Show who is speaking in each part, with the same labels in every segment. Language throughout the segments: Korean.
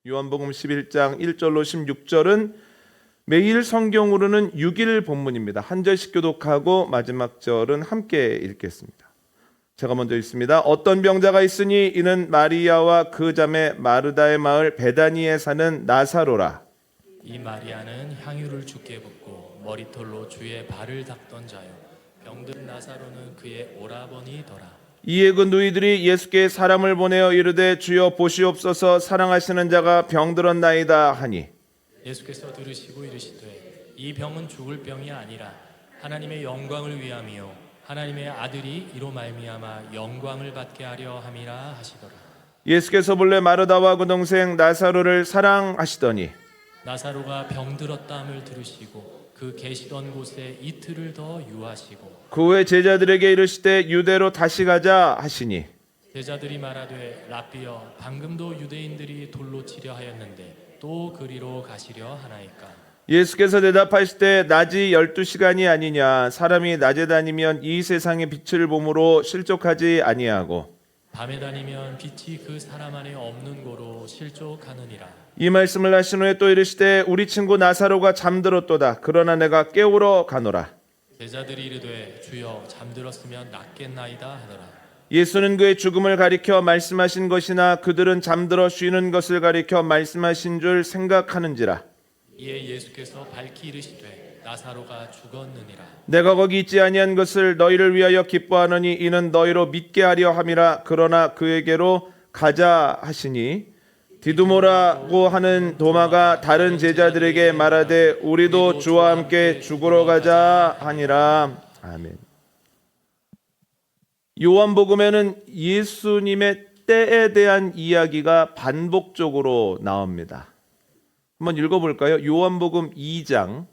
Speaker 1: 요한복음 11장 1절로 16절은 매일 성경으로는 6일 본문입니다. 한 절씩 교독하고 마지막 절은 함께 읽겠습니다. 제가 먼저 읽습니다. 어떤 병자가 있으니 이는 마리아와 그 자매 마르다의 마을 베다니에 사는 나사로라.
Speaker 2: 이 마리아는 향유를 주께 붓고 머리털로 주의 발을 닦던 자요, 병든 나사로는 그의 오라버니더라.
Speaker 1: 이에 그 누이들이 예수께 사람을 보내어 이르되 주여 보시옵소서, 사랑하시는 자가 병들었나이다 하니
Speaker 2: 예수께서 들으시고 이르시되 이 병은 죽을 병이 아니라 하나님의 영광을 위함이요 하나님의 아들이 이로 말미암아 영광을 받게 하려 함이라 하시더라.
Speaker 1: 예수께서 본래 마르다와 그 동생 나사로를 사랑하시더니
Speaker 2: 나사로가 병들었다 함을 들으시고 그 계시던 곳에 이틀을 더 유하시고
Speaker 1: 그 후에 제자들에게 이르시되 유대로 다시 가자 하시니
Speaker 2: 제자들이 말하되 랍비여, 방금도 유대인들이 돌로 치려 하였는데 또 그리로 가시려 하나이까?
Speaker 1: 예수께서 대답하시되 낮이 12시간이 아니냐. 사람이 낮에 다니면 이 세상의 빛을 보므로 실족하지 아니하고
Speaker 2: 밤에 다니면 빛이 그 사람 안에 없는 고로 실족하느니라.
Speaker 1: 이 말씀을 하신 후에 또 이르시되 우리 친구 나사로가 잠들었도다. 그러나 내가 깨우러 가노라.
Speaker 2: 제자들이 이르되 주여, 잠들었으면 낫겠나이다 하더라.
Speaker 1: 예수는 그의 죽음을 가리켜 말씀하신 것이나 그들은 잠들어 쉬는 것을 가리켜 말씀하신 줄 생각하는지라.
Speaker 2: 이에 예수께서 밝히 이르시되 나사로가 죽었느니라.
Speaker 1: 내가 거기 있지 아니한 것을 너희를 위하여 기뻐하노니 이는 너희로 믿게 하려 함이라. 그러나 그에게로 가자 하시니 디두모라고 하는 도마가 다른 제자들에게 말하되 우리도 주와 함께 죽으러 가자 하니라. 아멘. 요한복음에는 예수님의 때에 대한 이야기가 반복적으로 나옵니다. 한번 읽어볼까요? 요한복음 2장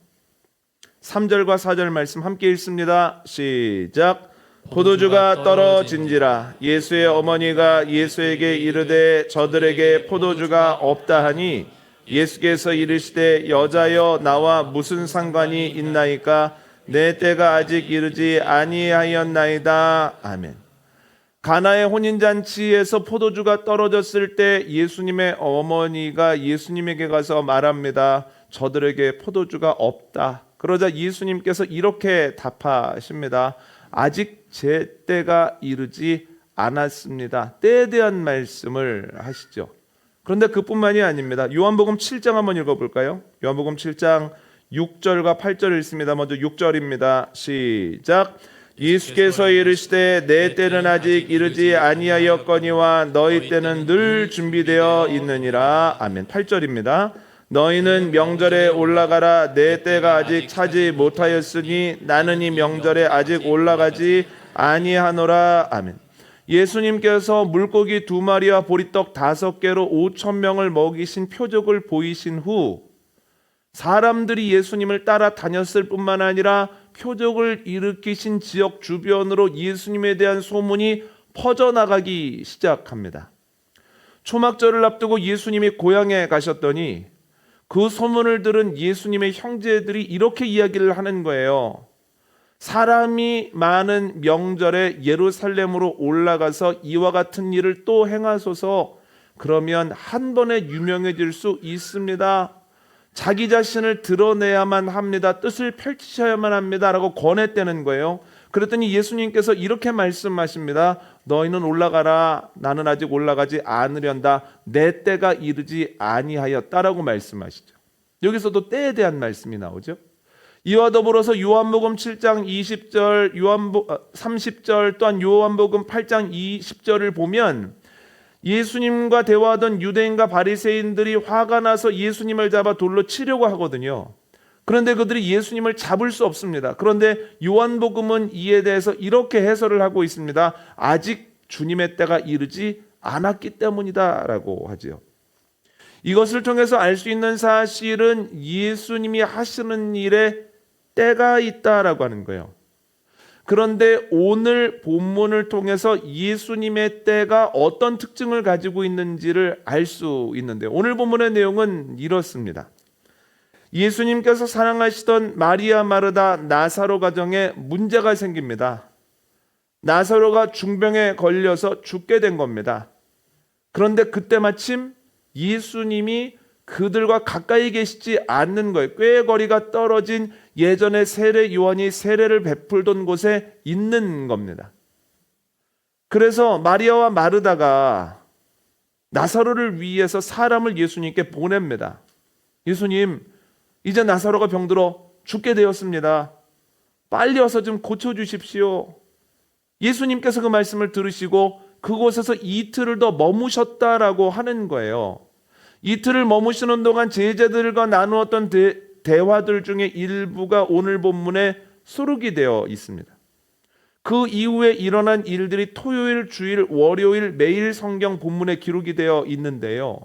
Speaker 1: 3절과 4절 말씀 함께 읽습니다. 시작. 포도주가 떨어진지라. 예수의 어머니가 예수에게 이르되 저들에게 포도주가 없다 하니 예수께서 이르시되 여자여, 나와 무슨 상관이 있나이까? 내 때가 아직 이르지 아니하였나이다. 아멘. 가나의 혼인잔치에서 포도주가 떨어졌을 때 예수님의 어머니가 예수님에게 가서 말합니다. 저들에게 포도주가 없다. 그러자 예수님께서 이렇게 답하십니다. 아직 제 때가 이르지 않았습니다. 때에 대한 말씀을 하시죠. 그런데 그뿐만이 아닙니다. 요한복음 7장 한번 읽어볼까요? 요한복음 7장 6절과 8절 읽습니다. 먼저 6절입니다. 시작. 예수께서 이르시되 내 때는 아직 이르지 아니하였거니와 너희 때는 늘 준비되어 있느니라. 아멘. 8절입니다. 너희는 명절에 올라가라. 내 때가 아직 차지 못하였으니 나는 이 명절에 아직 올라가지 아니하노라. 아멘. 예수님께서 물고기 2마리와 보리떡 5개로 5,000명을 먹이신 표적을 보이신 후 사람들이 예수님을 따라다녔을 뿐만 아니라 표적을 일으키신 지역 주변으로 예수님에 대한 소문이 퍼져나가기 시작합니다. 초막절을 앞두고 예수님이 고향에 가셨더니 그 소문을 들은 예수님의 형제들이 이렇게 이야기를 하는 거예요. 사람이 많은 명절에 예루살렘으로 올라가서 이와 같은 일을 또 행하소서. 그러면 한 번에 유명해질 수 있습니다. 자기 자신을 드러내야만 합니다. 뜻을 펼치셔야만 합니다. 라고 권했다는 거예요. 그랬더니 예수님께서 이렇게 말씀하십니다. 너희는 올라가라. 나는 아직 올라가지 않으련다. 내 때가 이르지 아니하였다라고 말씀하시죠. 여기서도 때에 대한 말씀이 나오죠. 이와 더불어서 요한복음 7장 20절, 30절 또한 요한복음 8장 20절을 보면 예수님과 대화하던 유대인과 바리새인들이 화가 나서 예수님을 잡아 돌로 치려고 하거든요. 그런데 그들이 예수님을 잡을 수 없습니다. 그런데 요한복음은 이에 대해서 이렇게 해설을 하고 있습니다. 아직 주님의 때가 이르지 않았기 때문이다 라고 하죠. 이것을 통해서 알 수 있는 사실은 예수님이 하시는 일에 때가 있다라고 하는 거예요. 그런데 오늘 본문을 통해서 예수님의 때가 어떤 특징을 가지고 있는지를 알 수 있는데, 오늘 본문의 내용은 이렇습니다. 예수님께서 사랑하시던 마리아, 마르다, 나사로 가정에 문제가 생깁니다. 나사로가 중병에 걸려서 죽게 된 겁니다. 그런데 그때 마침 예수님이 그들과 가까이 계시지 않는 거예요. 꽤 거리가 떨어진 예전에 세례 요한이 세례를 베풀던 곳에 있는 겁니다. 그래서 마리아와 마르다가 나사로를 위해서 사람을 예수님께 보냅니다. 예수님, 이제 나사로가 병들어 죽게 되었습니다. 빨리 와서 좀 고쳐주십시오. 예수님께서 그 말씀을 들으시고 그곳에서 이틀을 더 머무셨다라고 하는 거예요. 이틀을 머무시는 동안 제자들과 나누었던 대화들 중에 일부가 오늘 본문에 수록이 되어 있습니다. 그 이후에 일어난 일들이 토요일, 주일, 월요일 매일 성경 본문에 기록이 되어 있는데요.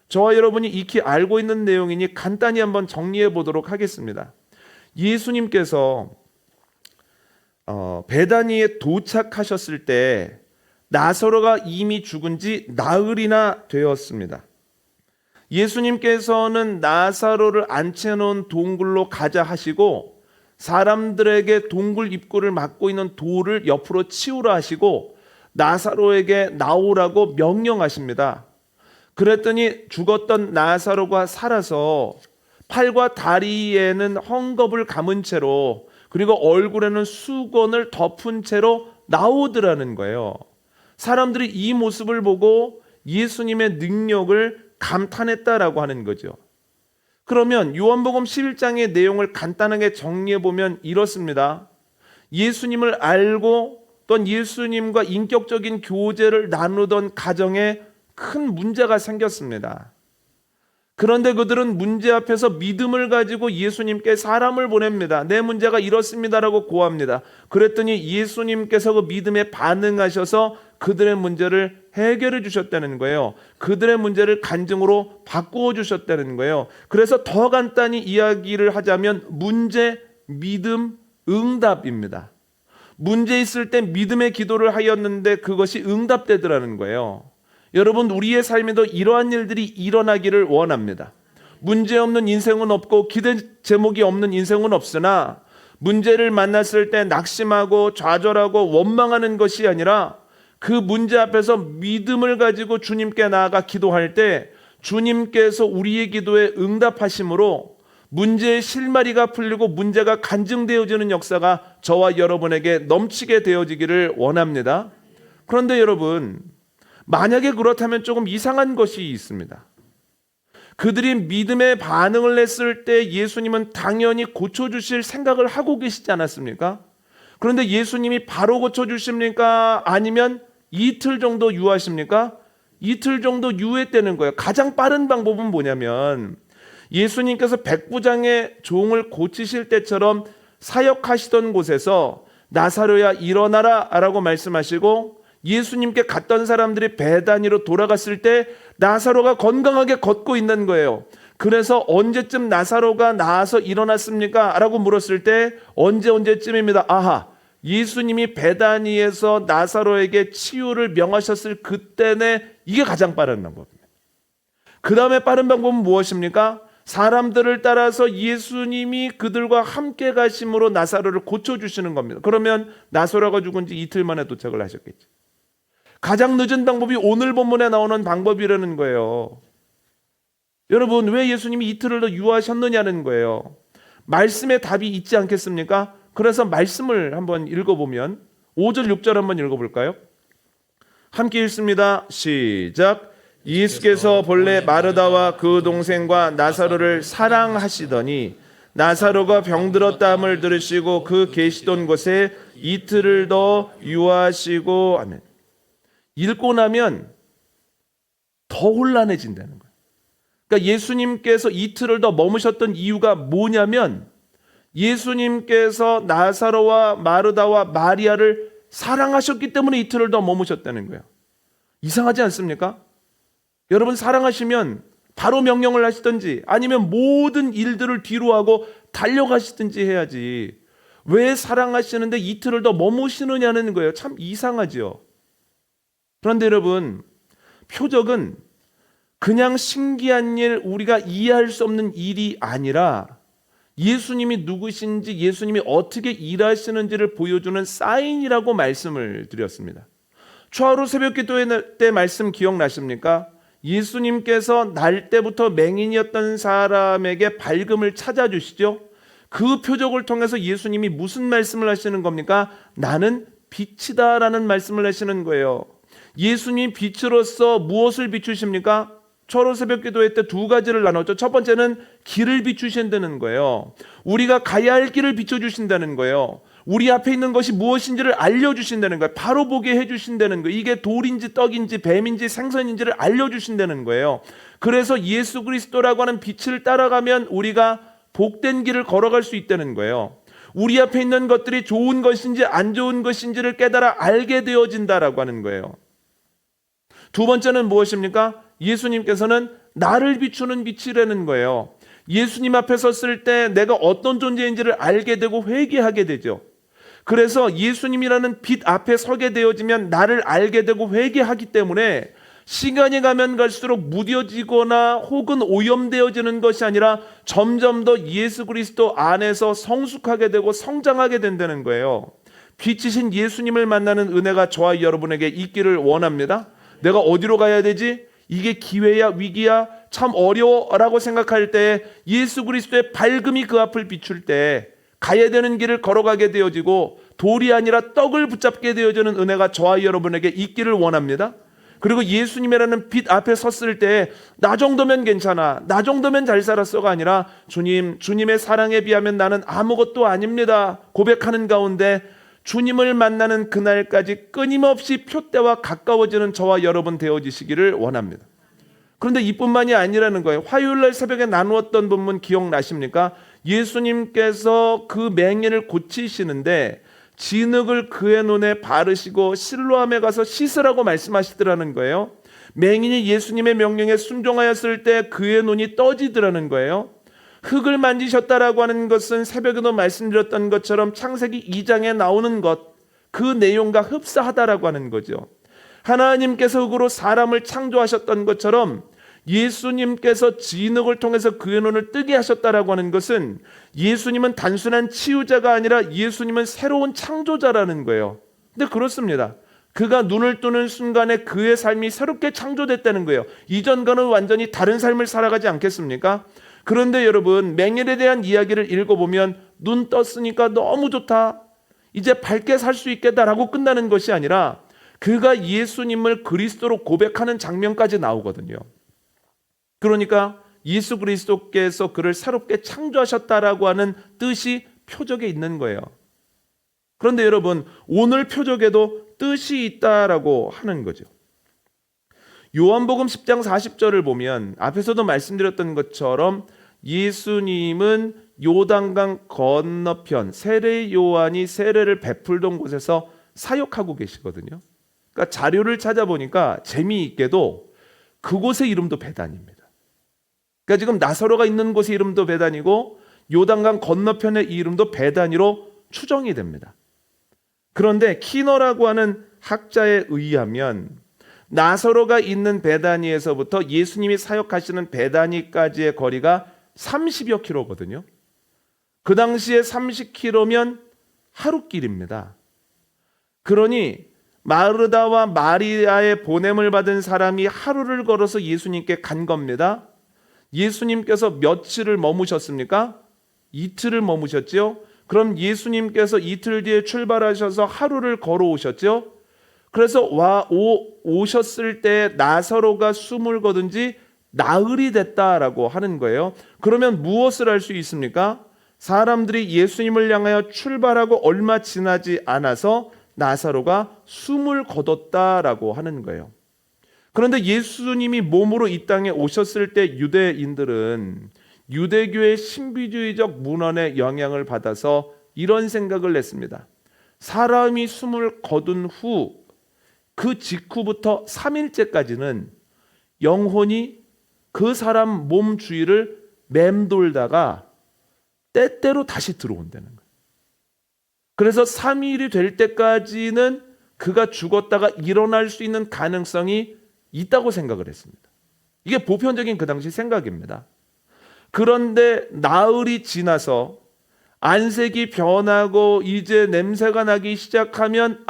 Speaker 1: 저와 여러분이 익히 알고 있는 내용이니 간단히 한번 정리해 보도록 하겠습니다. 예수님께서 베다니에 도착하셨을 때 나사로가 이미 죽은 지 나흘이나 되었습니다. 예수님께서는 나사로를 앉혀놓은 동굴로 가자 하시고 사람들에게 동굴 입구를 막고 있는 돌을 옆으로 치우라 하시고 나사로에게 나오라고 명령하십니다. 그랬더니 죽었던 나사로가 살아서 팔과 다리에는 헝겊을 감은 채로 그리고 얼굴에는 수건을 덮은 채로 나오더라는 거예요. 사람들이 이 모습을 보고 예수님의 능력을 감탄했다라고 하는 거죠. 그러면 요한복음 11장의 내용을 간단하게 정리해 보면 이렇습니다. 예수님을 알고 또 예수님과 인격적인 교제를 나누던 가정에 큰 문제가 생겼습니다. 그런데 그들은 문제 앞에서 믿음을 가지고 예수님께 사람을 보냅니다. 내 문제가 이렇습니다라고 고합니다. 그랬더니 예수님께서 그 믿음에 반응하셔서 그들의 문제를 해결해 주셨다는 거예요. 그들의 문제를 간증으로 바꾸어 주셨다는 거예요. 그래서 더 간단히 이야기를 하자면 문제, 믿음, 응답입니다. 문제 있을 때 믿음의 기도를 하였는데 그것이 응답되더라는 거예요. 여러분, 우리의 삶에도 이러한 일들이 일어나기를 원합니다. 문제 없는 인생은 없고 기대 제목이 없는 인생은 없으나 문제를 만났을 때 낙심하고 좌절하고 원망하는 것이 아니라 그 문제 앞에서 믿음을 가지고 주님께 나아가 기도할 때 주님께서 우리의 기도에 응답하심으로 문제의 실마리가 풀리고 문제가 간증되어지는 역사가 저와 여러분에게 넘치게 되어지기를 원합니다. 그런데 여러분, 만약에 그렇다면 조금 이상한 것이 있습니다. 그들이 믿음의 반응을 했을 때 예수님은 당연히 고쳐주실 생각을 하고 계시지 않았습니까? 그런데 예수님이 바로 고쳐주십니까? 아니면 이틀 정도 유하십니까? 이틀 정도 유했다는 거예요. 가장 빠른 방법은 뭐냐면 예수님께서 백부장의 종을 고치실 때처럼 사역하시던 곳에서 나사로야 일어나라 라고 말씀하시고 예수님께 갔던 사람들이 베다니로 돌아갔을 때 나사로가 건강하게 걷고 있는 거예요. 그래서 언제쯤 나사로가 나아서 일어났습니까? 라고 물었을 때 언제쯤입니다. 아하, 예수님이 베다니에서 나사로에게 치유를 명하셨을 그때네. 이게 가장 빠른 방법입니다. 그 다음에 빠른 방법은 무엇입니까? 사람들을 따라서 예수님이 그들과 함께 가심으로 나사로를 고쳐주시는 겁니다. 그러면 나사로가 죽은 지 이틀 만에 도착을 하셨겠죠. 가장 늦은 방법이 오늘 본문에 나오는 방법이라는 거예요. 여러분, 왜 예수님이 이틀을 더 유하셨느냐는 거예요. 말씀에 답이 있지 않겠습니까? 그래서 말씀을 한번 읽어보면 5절 6절 한번 읽어볼까요? 함께 읽습니다. 시작. 예수께서 본래 마르다와 그 동생과 나사로를 사랑하시더니 나사로가 병들었다함을 들으시고 그 계시던 곳에 이틀을 더 유하시고 아멘. 읽고 나면 더 혼란해진다는 거예요. 그러니까 예수님께서 이틀을 더 머무셨던 이유가 뭐냐면 예수님께서 나사로와 마르다와 마리아를 사랑하셨기 때문에 이틀을 더 머무셨다는 거예요. 이상하지 않습니까? 여러분, 사랑하시면 바로 명령을 하시든지 아니면 모든 일들을 뒤로하고 달려가시든지 해야지 왜 사랑하시는데 이틀을 더 머무시느냐는 거예요. 참 이상하죠. 그런데 여러분, 표적은 그냥 신기한 일, 우리가 이해할 수 없는 일이 아니라 예수님이 누구신지, 예수님이 어떻게 일하시는지를 보여주는 사인이라고 말씀을 드렸습니다. 초하루 새벽 기도회 때 말씀 기억나십니까? 예수님께서 날 때부터 맹인이었던 사람에게 밝음을 찾아주시죠. 그 표적을 통해서 예수님이 무슨 말씀을 하시는 겁니까? 나는 빛이다 라는 말씀을 하시는 거예요. 예수님 빛으로서 무엇을 비추십니까? 초로 새벽 기도회 때 두 가지를 나눴죠. 첫 번째는 길을 비추신다는 거예요. 우리가 가야 할 길을 비춰주신다는 거예요. 우리 앞에 있는 것이 무엇인지를 알려주신다는 거예요. 바로 보게 해주신다는 거예요. 이게 돌인지 떡인지 뱀인지 생선인지를 알려주신다는 거예요. 그래서 예수 그리스도라고 하는 빛을 따라가면 우리가 복된 길을 걸어갈 수 있다는 거예요. 우리 앞에 있는 것들이 좋은 것인지 안 좋은 것인지를 깨달아 알게 되어진다라고 하는 거예요. 두 번째는 무엇입니까? 예수님께서는 나를 비추는 빛이라는 거예요. 예수님 앞에 섰을 때 내가 어떤 존재인지를 알게 되고 회개하게 되죠. 그래서 예수님이라는 빛 앞에 서게 되어지면 나를 알게 되고 회개하기 때문에 시간이 가면 갈수록 무뎌지거나 혹은 오염되어지는 것이 아니라 점점 더 예수 그리스도 안에서 성숙하게 되고 성장하게 된다는 거예요. 빛이신 예수님을 만나는 은혜가 저와 여러분에게 있기를 원합니다. 내가 어디로 가야 되지? 이게 기회야 위기야 참 어려워라고 생각할 때 예수 그리스도의 밝음이 그 앞을 비출 때 가야 되는 길을 걸어가게 되어지고 돌이 아니라 떡을 붙잡게 되어지는 은혜가 저와 여러분에게 있기를 원합니다. 그리고 예수님이라는 빛 앞에 섰을 때 나 정도면 괜찮아, 나 정도면 잘 살았어가 아니라 주님의 사랑에 비하면 나는 아무것도 아닙니다 고백하는 가운데 주님을 만나는 그날까지 끊임없이 표대와 가까워지는 저와 여러분 되어지시기를 원합니다. 그런데 이뿐만이 아니라는 거예요. 화요일날 새벽에 나누었던 본문 기억나십니까? 예수님께서 그 맹인을 고치시는데 진흙을 그의 눈에 바르시고 실로암에 가서 씻으라고 말씀하시더라는 거예요. 맹인이 예수님의 명령에 순종하였을 때 그의 눈이 떠지더라는 거예요. 흙을 만지셨다라고 하는 것은 새벽에도 말씀드렸던 것처럼 창세기 2장에 나오는 것, 그 내용과 흡사하다라고 하는 거죠. 하나님께서 흙으로 사람을 창조하셨던 것처럼 예수님께서 진흙을 통해서 그의 눈을 뜨게 하셨다라고 하는 것은 예수님은 단순한 치유자가 아니라 예수님은 새로운 창조자라는 거예요. 근데 그렇습니다. 그가 눈을 뜨는 순간에 그의 삶이 새롭게 창조됐다는 거예요. 이전과는 완전히 다른 삶을 살아가지 않겠습니까? 그런데 여러분, 맹인에 대한 이야기를 읽어보면 눈 떴으니까 너무 좋다, 이제 밝게 살 수 있겠다라고 끝나는 것이 아니라 그가 예수님을 그리스도로 고백하는 장면까지 나오거든요. 그러니까 예수 그리스도께서 그를 새롭게 창조하셨다라고 하는 뜻이 표적에 있는 거예요. 그런데 여러분, 오늘 표적에도 뜻이 있다라고 하는 거죠. 요한복음 10장 40절을 보면 앞에서도 말씀드렸던 것처럼 예수님은 요단강 건너편 세례 요한이 세례를 베풀던 곳에서 사역하고 계시거든요. 그러니까 자료를 찾아보니까 재미있게도 그곳의 이름도 베단입니다. 그러니까 지금 나사로가 있는 곳의 이름도 베단이고 요단강 건너편의 이름도 베단이로 추정이 됩니다. 그런데 키너라고 하는 학자에 의하면 나사로가 있는 베다니에서부터 예수님이 사역하시는 베다니까지의 거리가 30여 킬로거든요. 그 당시에 30킬로면 하루길입니다. 그러니 마르다와 마리아의 보냄을 받은 사람이 하루를 걸어서 예수님께 간 겁니다. 예수님께서 며칠을 머무셨습니까? 이틀을 머무셨죠. 그럼 예수님께서 이틀 뒤에 출발하셔서 하루를 걸어오셨죠. 그래서 오셨을 때 나사로가 숨을 거둔 지 나흘이 됐다라고 하는 거예요. 그러면 무엇을 할 수 있습니까? 사람들이 예수님을 향하여 출발하고 얼마 지나지 않아서 나사로가 숨을 거뒀다라고 하는 거예요. 그런데 예수님이 몸으로 이 땅에 오셨을 때 유대인들은 유대교의 신비주의적 문헌의 영향을 받아서 이런 생각을 냈습니다. 사람이 숨을 거둔 후 그 직후부터 3일째까지는 영혼이 그 사람 몸 주위를 맴돌다가 때때로 다시 들어온다는 거예요. 그래서 3일이 될 때까지는 그가 죽었다가 일어날 수 있는 가능성이 있다고 생각을 했습니다. 이게 보편적인 그 당시 생각입니다. 그런데 나흘이 지나서 안색이 변하고 이제 냄새가 나기 시작하면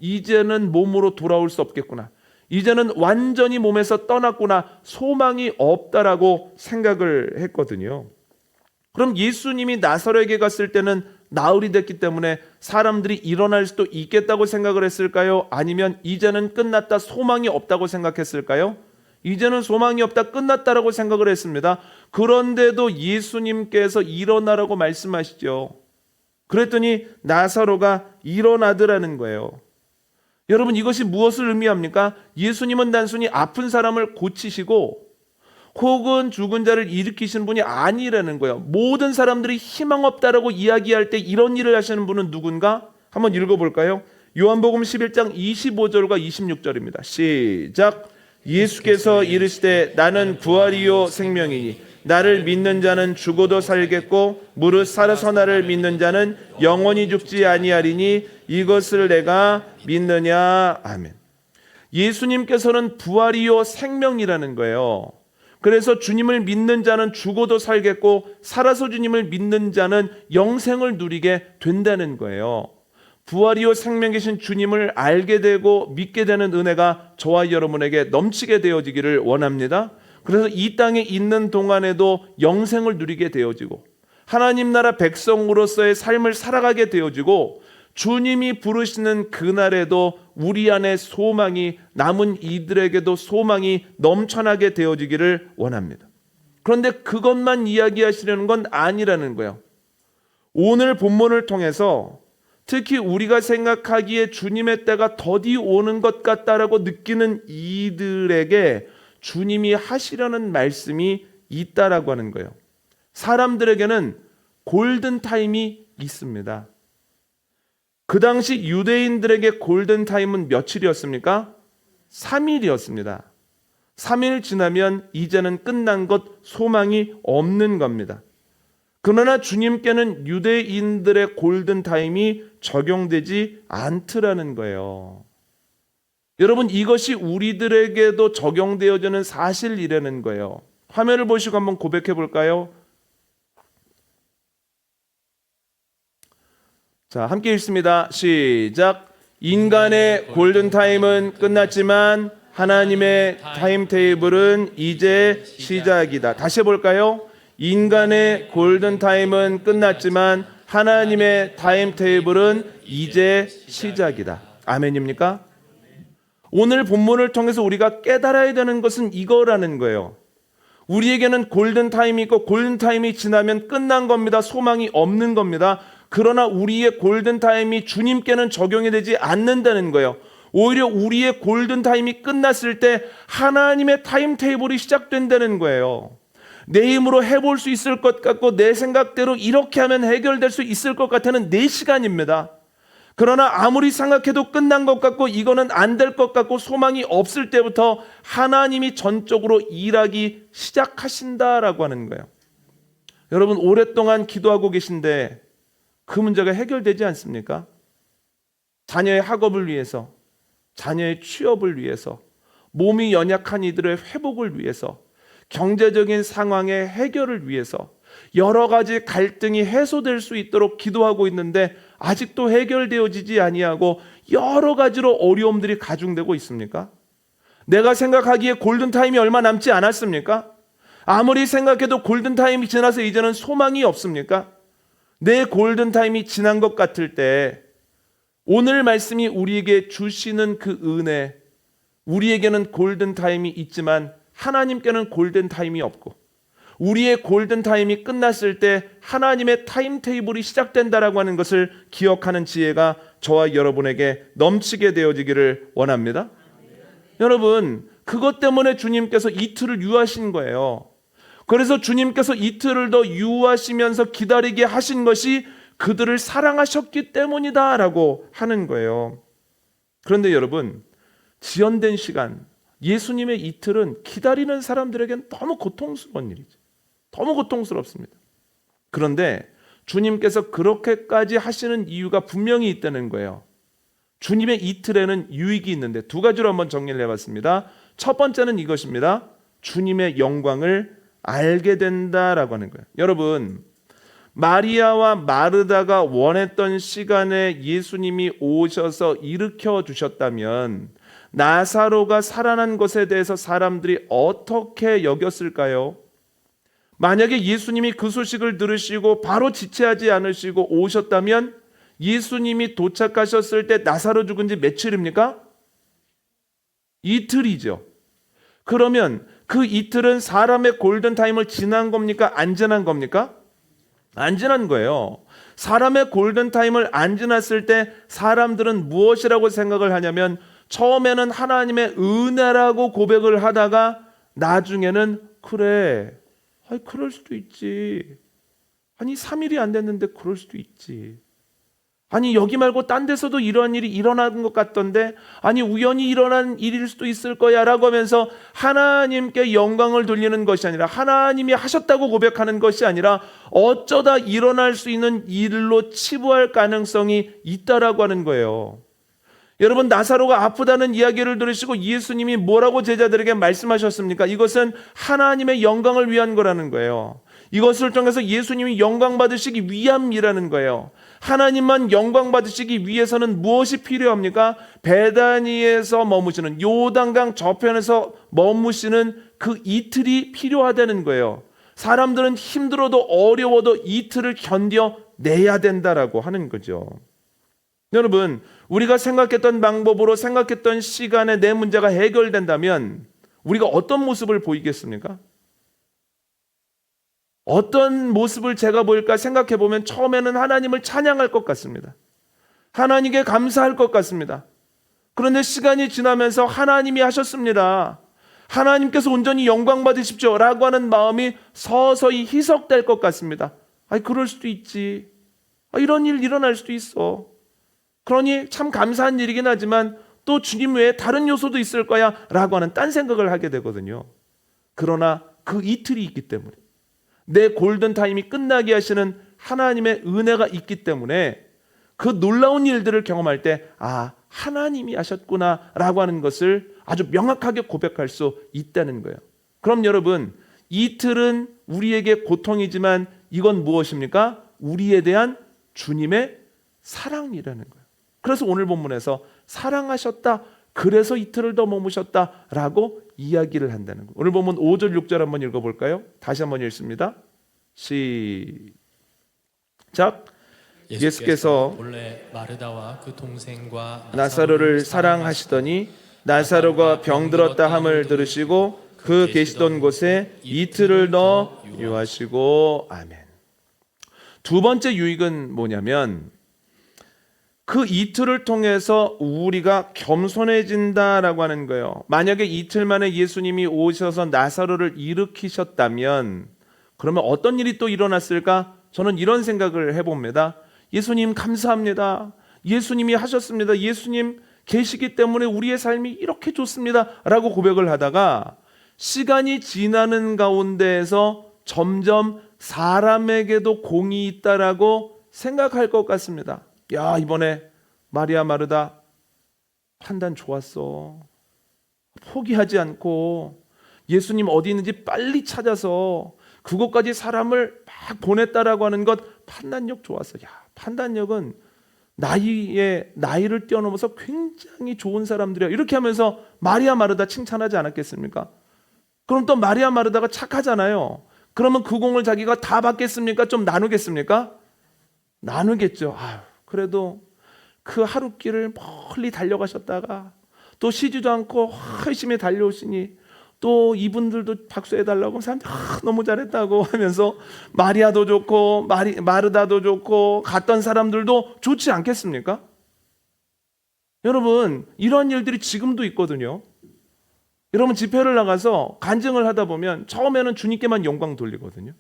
Speaker 1: 이제는 몸으로 돌아올 수 없겠구나, 이제는 완전히 몸에서 떠났구나, 소망이 없다라고 생각을 했거든요. 그럼 예수님이 나사로에게 갔을 때는 나흘이 됐기 때문에 사람들이 일어날 수도 있겠다고 생각을 했을까요? 아니면 이제는 끝났다, 소망이 없다고 생각했을까요? 이제는 소망이 없다, 끝났다라고 생각을 했습니다. 그런데도 예수님께서 일어나라고 말씀하시죠. 그랬더니 나사로가 일어나더라는 거예요. 여러분, 이것이 무엇을 의미합니까? 예수님은 단순히 아픈 사람을 고치시고 혹은 죽은 자를 일으키시는 분이 아니라는 거예요. 모든 사람들이 희망 없다라고 이야기할 때 이런 일을 하시는 분은 누군가? 한번 읽어볼까요? 요한복음 11장 25절과 26절입니다. 시작. 예수께서 이르시되 나는 부활이요 생명이니 나를 믿는 자는 죽어도 살겠고 무릇 살아서 나를 믿는 자는 영원히 죽지 아니하리니 이것을 내가 믿느냐. 아멘. 예수님께서는 부활이요 생명이라는 거예요. 그래서 주님을 믿는 자는 죽어도 살겠고 살아서 주님을 믿는 자는 영생을 누리게 된다는 거예요. 부활이요 생명이신 주님을 알게 되고 믿게 되는 은혜가 저와 여러분에게 넘치게 되어지기를 원합니다. 그래서 이 땅에 있는 동안에도 영생을 누리게 되어지고 하나님 나라 백성으로서의 삶을 살아가게 되어지고 주님이 부르시는 그날에도 우리 안에 소망이, 남은 이들에게도 소망이 넘쳐나게 되어지기를 원합니다. 그런데 그것만 이야기하시려는 건 아니라는 거예요. 오늘 본문을 통해서 특히 우리가 생각하기에 주님의 때가 더디 오는 것 같다라고 느끼는 이들에게 주님이 하시려는 말씀이 있다라고 하는 거예요. 사람들에게는 골든타임이 있습니다. 그 당시 유대인들에게 골든타임은 며칠이었습니까? 3일이었습니다. 3일 지나면 이제는 끝난 것, 소망이 없는 겁니다. 그러나 주님께는 유대인들의 골든타임이 적용되지 않더라는 거예요. 여러분, 이것이 우리들에게도 적용되어지는 사실이라는 거예요. 화면을 보시고 한번 고백해 볼까요? 자, 함께 읽습니다. 시작. 인간의 골든타임은 끝났지만 하나님의 타임테이블은 이제 시작이다. 다시 해볼까요? 인간의 골든타임은 끝났지만 하나님의 타임테이블은 이제 시작이다. 아멘입니까? 오늘 본문을 통해서 우리가 깨달아야 되는 것은 이거라는 거예요. 우리에게는 골든타임이 있고 골든타임이 지나면 끝난 겁니다. 소망이 없는 겁니다. 그러나 우리의 골든타임이 주님께는 적용이 되지 않는다는 거예요. 오히려 우리의 골든타임이 끝났을 때 하나님의 타임테이블이 시작된다는 거예요. 내 힘으로 해볼 수 있을 것 같고 내 생각대로 이렇게 하면 해결될 수 있을 것 같다는 내 시간입니다. 그러나 아무리 생각해도 끝난 것 같고 이거는 안 될 것 같고 소망이 없을 때부터 하나님이 전적으로 일하기 시작하신다라고 하는 거예요. 여러분, 오랫동안 기도하고 계신데 그 문제가 해결되지 않습니까? 자녀의 학업을 위해서, 자녀의 취업을 위해서, 몸이 연약한 이들의 회복을 위해서, 경제적인 상황의 해결을 위해서 여러 가지 갈등이 해소될 수 있도록 기도하고 있는데 아직도 해결되어지지 아니하고 여러 가지로 어려움들이 가중되고 있습니까? 내가 생각하기에 골든타임이 얼마 남지 않았습니까? 아무리 생각해도 골든타임이 지나서 이제는 소망이 없습니까? 내 골든타임이 지난 것 같을 때 오늘 말씀이 우리에게 주시는 그 은혜, 우리에게는 골든타임이 있지만 하나님께는 골든타임이 없고 우리의 골든타임이 끝났을 때 하나님의 타임테이블이 시작된다라고 하는 것을 기억하는 지혜가 저와 여러분에게 넘치게 되어지기를 원합니다. 여러분, 그것 때문에 주님께서 이틀을 유하신 거예요. 그래서 주님께서 이틀을 더 유하시면서 기다리게 하신 것이 그들을 사랑하셨기 때문이다라고 하는 거예요. 그런데 여러분, 지연된 시간, 예수님의 이틀은 기다리는 사람들에겐 너무 고통스러운 일이죠. 너무 고통스럽습니다. 그런데 주님께서 그렇게까지 하시는 이유가 분명히 있다는 거예요. 주님의 이틀에는 유익이 있는데 두 가지로 한번 정리를 해봤습니다. 첫 번째는 이것입니다. 주님의 영광을 알게 된다라고 하는 거예요. 여러분, 마리아와 마르다가 원했던 시간에 예수님이 오셔서 일으켜 주셨다면 나사로가 살아난 것에 대해서 사람들이 어떻게 여겼을까요? 만약에 예수님이 그 소식을 들으시고 바로 지체하지 않으시고 오셨다면 예수님이 도착하셨을 때 나사로 죽은 지 며칠입니까? 이틀이죠. 그러면 그 이틀은 사람의 골든타임을 지난 겁니까? 안 지난 겁니까? 안 지난 거예요. 사람의 골든타임을 안 지났을 때 사람들은 무엇이라고 생각을 하냐면 처음에는 하나님의 은혜라고 고백을 하다가 나중에는 그래, 아니 그럴 수도 있지. 아니 3일이 안 됐는데 그럴 수도 있지. 아니 여기 말고 딴 데서도 이런 일이 일어난 것 같던데 아니 우연히 일어난 일일 수도 있을 거야 라고 하면서 하나님께 영광을 돌리는 것이 아니라 하나님이 하셨다고 고백하는 것이 아니라 어쩌다 일어날 수 있는 일로 치부할 가능성이 있다라고 하는 거예요. 여러분 나사로가 아프다는 이야기를 들으시고 예수님이 뭐라고 제자들에게 말씀하셨습니까? 이것은 하나님의 영광을 위한 거라는 거예요. 이것을 통해서 예수님이 영광 받으시기 위함이라는 거예요. 하나님만 영광 받으시기 위해서는 무엇이 필요합니까? 베다니에서 머무시는 요단강 저편에서 머무시는 그 이틀이 필요하다는 거예요. 사람들은 힘들어도 어려워도 이틀을 견뎌내야 된다라고 하는 거죠. 여러분, 우리가 생각했던 방법으로 생각했던 시간에 내 문제가 해결된다면 우리가 어떤 모습을 보이겠습니까? 어떤 모습을 제가 보일까 생각해 보면 처음에는 하나님을 찬양할 것 같습니다. 하나님께 감사할 것 같습니다. 그런데 시간이 지나면서 하나님이 하셨습니다. 하나님께서 온전히 영광 받으십시오 라고 하는 마음이 서서히 희석될 것 같습니다. 아니 그럴 수도 있지. 이런 일 일어날 수도 있어. 그러니 참 감사한 일이긴 하지만 또 주님 외에 다른 요소도 있을 거야 라고 하는 딴 생각을 하게 되거든요. 그러나 그 이틀이 있기 때문에 내 골든타임이 끝나게 하시는 하나님의 은혜가 있기 때문에 그 놀라운 일들을 경험할 때 하나님이 하셨구나 라고 하는 것을 아주 명확하게 고백할 수 있다는 거예요. 그럼 여러분 이틀은 우리에게 고통이지만 이건 무엇입니까? 우리에 대한 주님의 사랑이라는 거예요. 그래서 오늘 본문에서 사랑하셨다 그래서 이틀을 더 머무셨다라고 이야기를 한다는 거예요. 오늘 본문 5절 6절 한번 읽어볼까요? 다시 한번 읽습니다. 시작. 예수께서
Speaker 2: 본래 마르다와 그 동생과
Speaker 1: 나사로를 사랑하시더니 나사로가 병들었다 함을 들으시고 그 계시던 곳에 이틀을 더 유하시고 아멘. 두 번째 유익은 뭐냐면 그 이틀을 통해서 우리가 겸손해진다라고 하는 거예요. 만약에 이틀 만에 예수님이 오셔서 나사로를 일으키셨다면 그러면 어떤 일이 또 일어났을까? 저는 이런 생각을 해봅니다. 예수님 감사합니다. 예수님이 하셨습니다. 예수님 계시기 때문에 우리의 삶이 이렇게 좋습니다 라고 고백을 하다가 시간이 지나는 가운데에서 점점 사람에게도 공이 있다라고 생각할 것 같습니다. 야 이번에 마리아 마르다 판단 좋았어. 포기하지 않고 예수님 어디 있는지 빨리 찾아서 그곳까지 사람을 막 보냈다라고 하는 것 판단력 좋았어. 야 판단력은 나이를 뛰어넘어서 굉장히 좋은 사람들이야. 이렇게 하면서 마리아 마르다 칭찬하지 않았겠습니까? 그럼 또 마리아 마르다가 착하잖아요. 그러면 그 공을 자기가 다 받겠습니까? 좀 나누겠습니까? 나누겠죠. 그래도 그 하루길을 멀리 달려가셨다가 또 쉬지도 않고 열심히 달려오시니 또 이분들도 박수해달라고 사람들이 너무 잘했다고 하면서 마리아도 좋고 마르다도 좋고 갔던 사람들도 좋지 않겠습니까? 여러분 이런 일들이 지금도 있거든요. 여러분 집회를 나가서 간증을 하다 보면 처음에는 주님께만 영광 돌리거든요.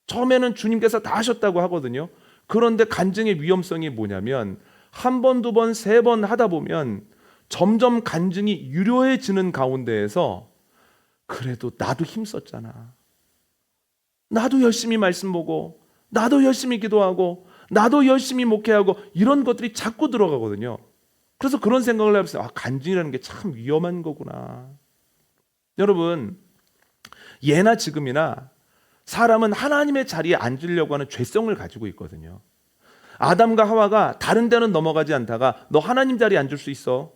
Speaker 1: 처음에는 주님께서 다 하셨다고 하거든요. 그런데 간증의 위험성이 뭐냐면 한 번, 두 번, 세 번 하다 보면 점점 간증이 유료해지는 가운데에서 그래도 나도 힘썼잖아. 나도 열심히 말씀 보고 나도 열심히 기도하고 나도 열심히 목회하고 이런 것들이 자꾸 들어가거든요. 그래서 그런 생각을 해봤어요. 간증이라는 게 참 위험한 거구나. 여러분 예나 지금이나 사람은 하나님의 자리에 앉으려고 하는 죄성을 가지고 있거든요. 아담과 하와가 다른 데는 넘어가지 않다가 너 하나님 자리에 앉을 수 있어.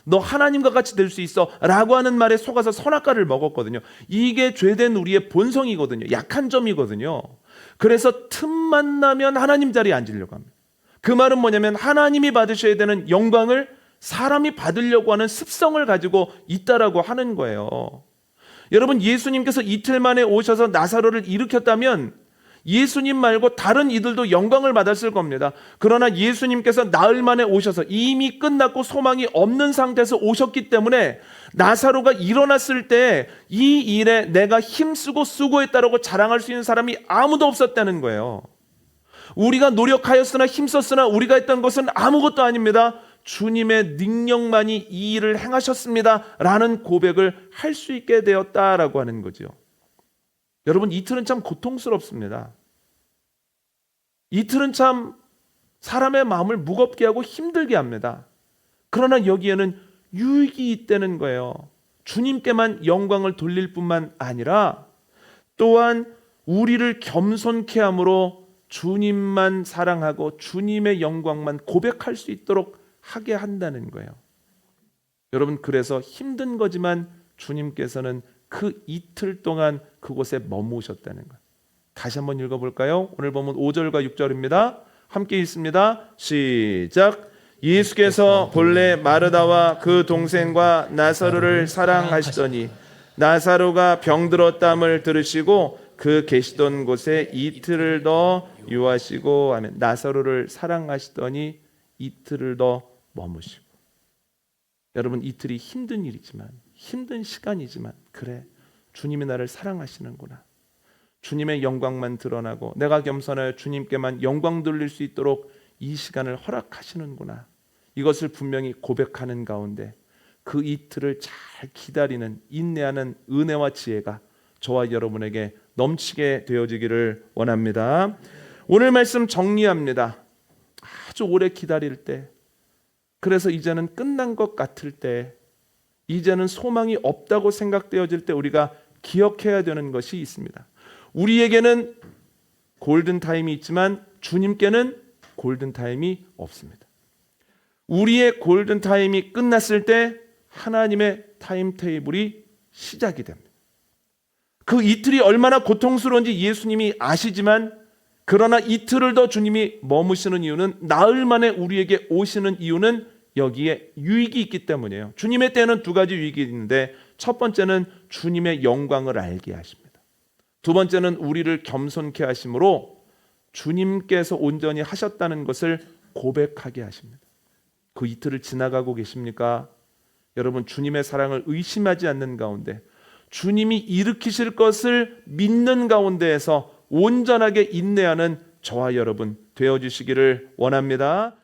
Speaker 1: 너 하나님과 같이 될 수 있어 라고 하는 말에 속아서 선악과를 먹었거든요. 이게 죄된 우리의 본성이거든요. 약한 점이거든요. 그래서 틈만 나면 하나님 자리에 앉으려고 합니다. 그 말은 뭐냐면 하나님이 받으셔야 되는 영광을 사람이 받으려고 하는 습성을 가지고 있다라고 하는 거예요. 여러분, 예수님께서 이틀 만에 오셔서 나사로를 일으켰다면 예수님 말고 다른 이들도 영광을 받았을 겁니다. 그러나 예수님께서 나흘 만에 오셔서 이미 끝났고 소망이 없는 상태에서 오셨기 때문에 나사로가 일어났을 때 이 일에 내가 힘쓰고 수고했다라고 자랑할 수 있는 사람이 아무도 없었다는 거예요. 우리가 노력하였으나 힘썼으나 우리가 했던 것은 아무것도 아닙니다. 주님의 능력만이 이 일을 행하셨습니다 라는 고백을 할 수 있게 되었다라고 하는 거죠. 여러분, 이틀은 참 고통스럽습니다. 이틀은 참 사람의 마음을 무겁게 하고 힘들게 합니다. 그러나 여기에는 유익이 있다는 거예요. 주님께만 영광을 돌릴 뿐만 아니라 또한 우리를 겸손케 함으로 주님만 사랑하고 주님의 영광만 고백할 수 있도록 하게 한다는 거예요. 여러분, 그래서 힘든 거지만 주님께서는 그 이틀 동안 그곳에 머무셨다는 것. 다시 한번 읽어볼까요? 오늘 보면 5절과 6절입니다. 함께 읽습니다. 시작. 예수께서 본래 마르다와 그 동생과 나사로를 사랑하시더니 나사로가 병들었담을 들으시고 그 계시던 곳에 이틀을 더 유하시고 하면 나사로를 사랑하시더니 이틀을 더 머무시고. 여러분, 이틀이 힘든 일이지만 힘든 시간이지만 그래, 주님이 나를 사랑하시는구나. 주님의 영광만 드러나고 내가 겸손하여 주님께만 영광 돌릴 수 있도록 이 시간을 허락하시는구나. 이것을 분명히 고백하는 가운데 그 이틀을 잘 기다리는 인내하는 은혜와 지혜가 저와 여러분에게 넘치게 되어지기를 원합니다. 오늘 말씀 정리합니다. 아주 오래 기다릴 때, 그래서 이제는 끝난 것 같을 때, 이제는 소망이 없다고 생각되어질 때 우리가 기억해야 되는 것이 있습니다. 우리에게는 골든타임이 있지만 주님께는 골든타임이 없습니다. 우리의 골든타임이 끝났을 때 하나님의 타임테이블이 시작이 됩니다. 그 이틀이 얼마나 고통스러운지 예수님이 아시지만, 그러나 이틀을 더 주님이 머무시는 이유는, 나흘 만에 우리에게 오시는 이유는 여기에 유익이 있기 때문이에요. 주님의 때는 두 가지 유익이 있는데, 첫 번째는 주님의 영광을 알게 하십니다. 두 번째는 우리를 겸손케 하심으로 주님께서 온전히 하셨다는 것을 고백하게 하십니다. 그 이틀을 지나가고 계십니까? 여러분, 주님의 사랑을 의심하지 않는 가운데, 주님이 일으키실 것을 믿는 가운데에서 온전하게 인내하는 저와 여러분 되어주시기를 원합니다.